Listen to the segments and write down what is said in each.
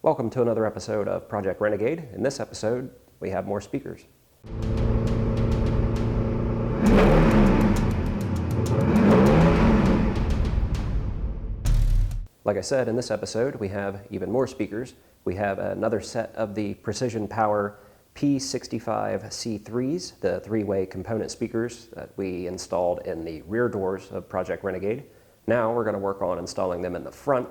Welcome to another episode of Project Renegade. In this episode, we have more speakers. Like I said, in this episode, we have even more speakers. We have another set of the Precision Power P.65C3s, the three-way component speakers that we installed in the rear doors of Project Renegade. Now we're going to work on installing them in the front.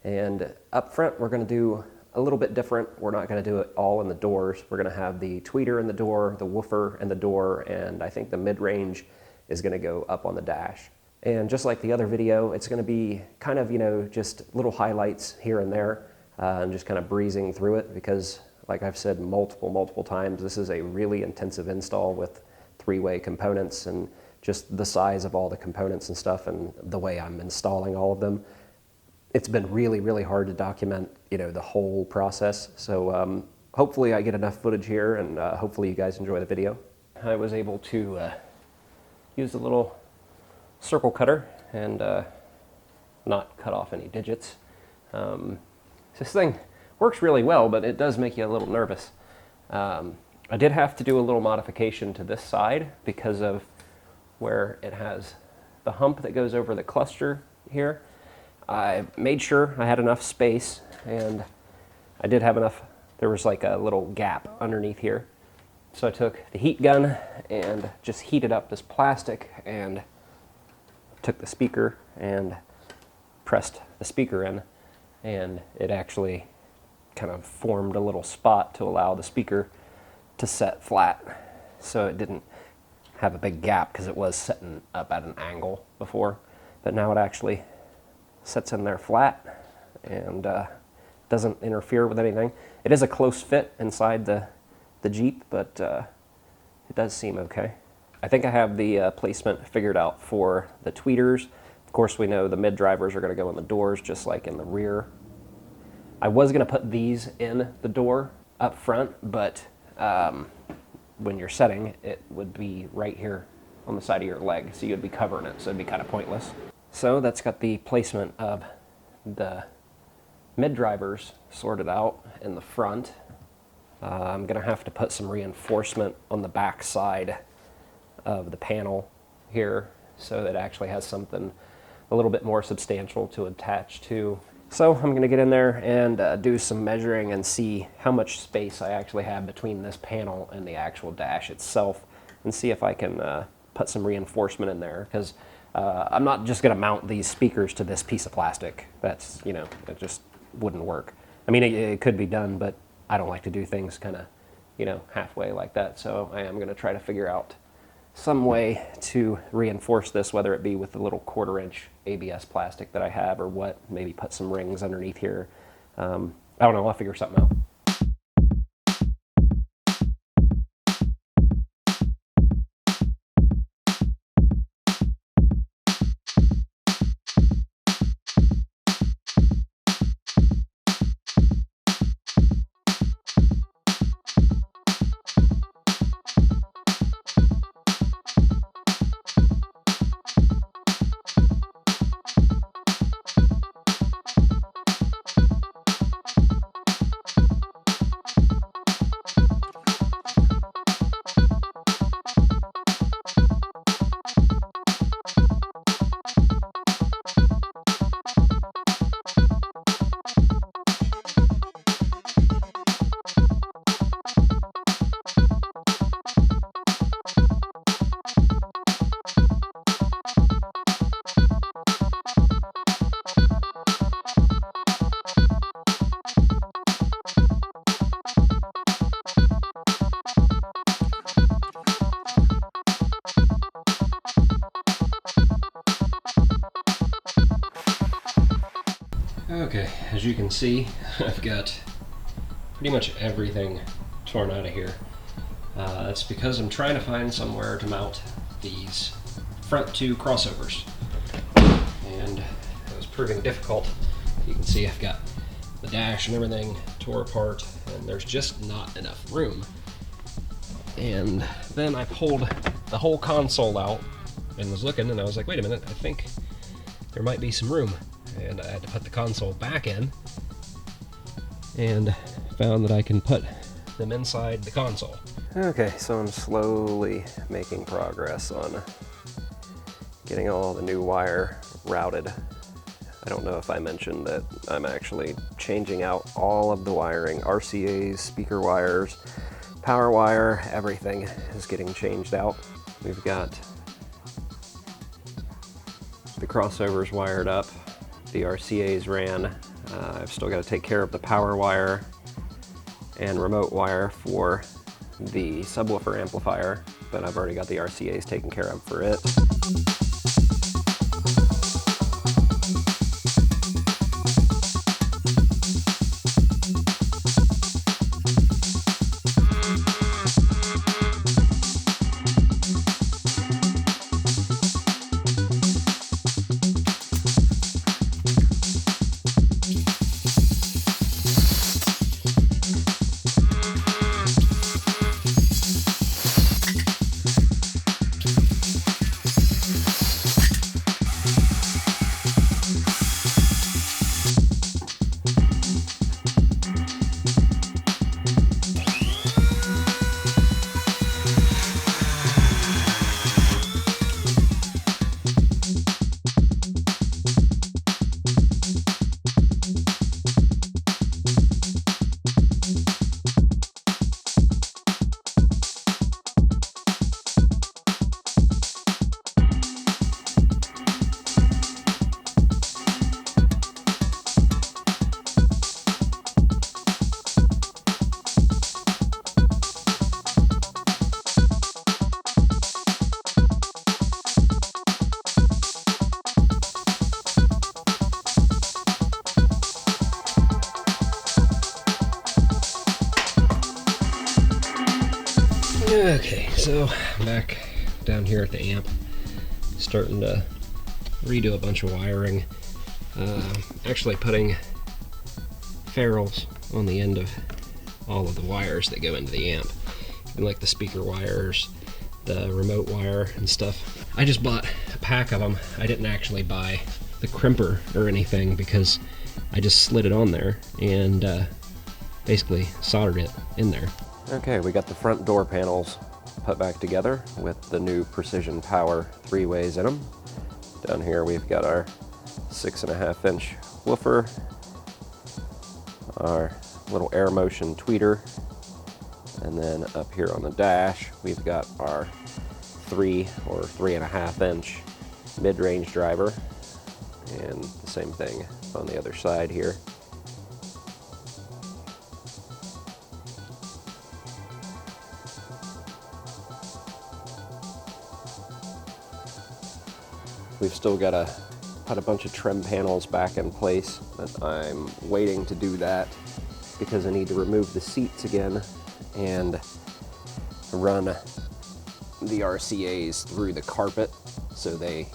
And up front, we're going to do a little bit different. We're not going to do it all in the doors. We're going to have the tweeter in the door, the woofer in the door, and I think the mid-range is going to go up on the dash. And just like the other video, it's going to be kind of, just little highlights here and there, and just kind of breezing through it because, like I've said multiple times, this is a really intensive install with three-way components and just the size of all the components and stuff and the way I'm installing all of them. It's been really hard to document, the whole process. So hopefully I get enough footage here, and hopefully you guys enjoy the video. I was able to use a little circle cutter and not cut off any digits. This thing works really well, but it does make you a little nervous. I did have to do a little modification to this side because of where it has the hump that goes over the cluster here. I made sure I had enough space, and I did have enough. There was like a little gap underneath here. So I took the heat gun and just heated up this plastic and took the speaker and pressed the speaker in, and it actually kind of formed a little spot to allow the speaker to set flat. So it didn't have a big gap because it was setting up at an angle before, but now it actually sits in there flat and doesn't interfere with anything. It is a close fit inside the Jeep, but it does seem okay. I think I have the placement figured out for the tweeters. Of course, we know the mid drivers are going to go in the doors just like in the rear. I was going to put these in the door up front, but when you're setting, it would be right here on the side of your leg, so you'd be covering it, so it'd be kind of pointless. So that's got the placement of the mid drivers sorted out in the front. I'm going to have to put some reinforcement on the back side of the panel here so that it actually has something a little bit more substantial to attach to. So I'm going to get in there and do some measuring and see how much space I actually have between this panel and the actual dash itself, and see if I can put some reinforcement in there, because I'm not just going to mount these speakers to this piece of plastic. That's, it just wouldn't work. I mean, it could be done, but I don't like to do things kind of, halfway like that. So I am going to try to figure out some way to reinforce this, whether it be with the little 1/4-inch ABS plastic that I have or what, maybe put some rings underneath here. I don't know, I'll figure something out. Okay, as you can see, I've got pretty much everything torn out of here. That's because I'm trying to find somewhere to mount these front two crossovers. And it was proving difficult. You can see I've got the dash and everything tore apart, and there's just not enough room. And then I pulled the whole console out and was looking, and I was like, wait a minute, I think there might be some room. And I had to put the console back in, and found that I can put them inside the console. Okay, so I'm slowly making progress on getting all the new wire routed. I don't know if I mentioned that I'm actually changing out all of the wiring, RCAs, speaker wires, power wire, everything is getting changed out. We've got the crossovers wired up, the RCAs ran. I've still got to take care of the power wire and remote wire for the subwoofer amplifier, but I've already got the RCAs taken care of for it. Okay, so I'm back down here at the amp, starting to redo a bunch of wiring. Actually putting ferrules on the end of all of the wires that go into the amp, and like the speaker wires, the remote wire and stuff. I just bought a pack of them. I didn't actually buy the crimper or anything because I just slid it on there and basically soldered it in there. Okay, we got the front door panels put back together with the new Precision Power 3-ways in them. Down here we've got our 6.5-inch woofer, our little air motion tweeter, and then up here on the dash we've got our 3 or 3.5-inch mid-range driver, and the same thing on the other side here. We've still got to put a bunch of trim panels back in place, but I'm waiting to do that because I need to remove the seats again and run the RCAs through the carpet so they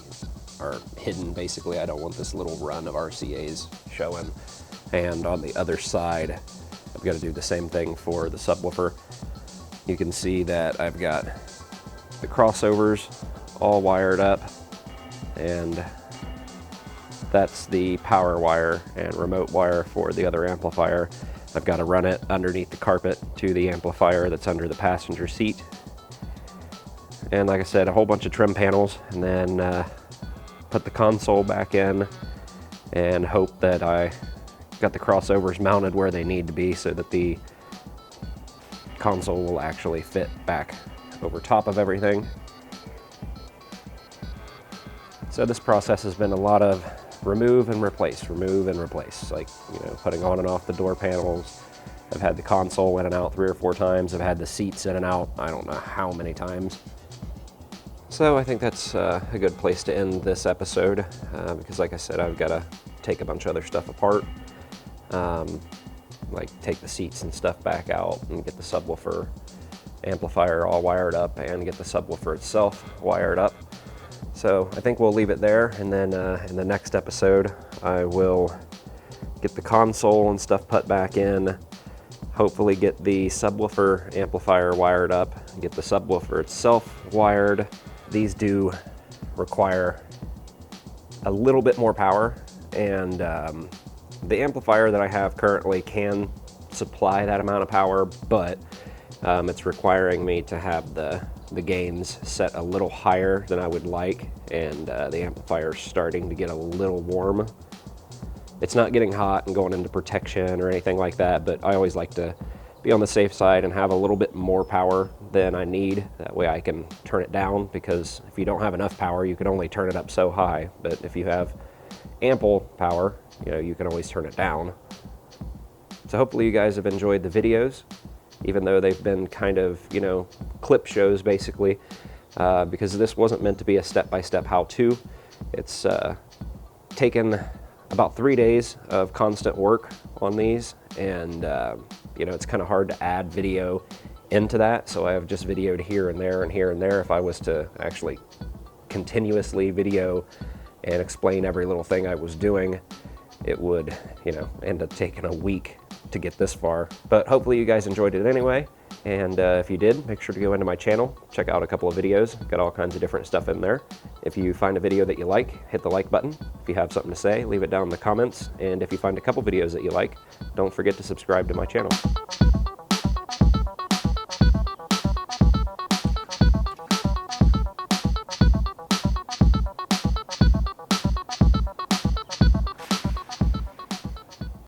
are hidden. Basically, I don't want this little run of RCAs showing. And on the other side, I've got to do the same thing for the subwoofer. You can see that I've got the crossovers all wired up, and that's the power wire and remote wire for the other amplifier. I've got to run it underneath the carpet to the amplifier that's under the passenger seat. And like I said, a whole bunch of trim panels, and then put the console back in and hope that I got the crossovers mounted where they need to be so that the console will actually fit back over top of everything. So this process has been a lot of remove and replace, like, you know, putting on and off the door panels. I've had the console in and out 3 or 4 times. I've had the seats in and out, I don't know how many times. So I think that's a good place to end this episode because, like I said, I've got to take a bunch of other stuff apart, like take the seats and stuff back out and get the subwoofer amplifier all wired up and get the subwoofer itself wired up. So I think we'll leave it there, and then in the next episode I will get the console and stuff put back in, hopefully get the subwoofer amplifier wired up, get the subwoofer itself wired. These do require a little bit more power, and the amplifier that I have currently can supply that amount of power, but it's requiring me to have the gains set a little higher than I would like, and the amplifier's starting to get a little warm. It's not getting hot and going into protection or anything like that, but I always like to be on the safe side and have a little bit more power than I need. That way I can turn it down, because if you don't have enough power, you can only turn it up so high. But if you have ample power, you can always turn it down. So hopefully you guys have enjoyed the videos, even though they've been kind of, clip shows basically, because this wasn't meant to be a step-by-step how-to. It's taken about 3 days of constant work on these, and it's kind of hard to add video into that, so I have just videoed here and there and here and there. If I was to actually continuously video and explain every little thing I was doing, it would, end up taking a week to get this far. But hopefully you guys enjoyed it anyway, and if you did, make sure to go into my channel, check out a couple of videos. Got all kinds of different stuff in there. If you find a video that you like, hit the like button. If you have something to say, leave it down in the comments, and if you find a couple videos that you like, don't forget to subscribe to my channel.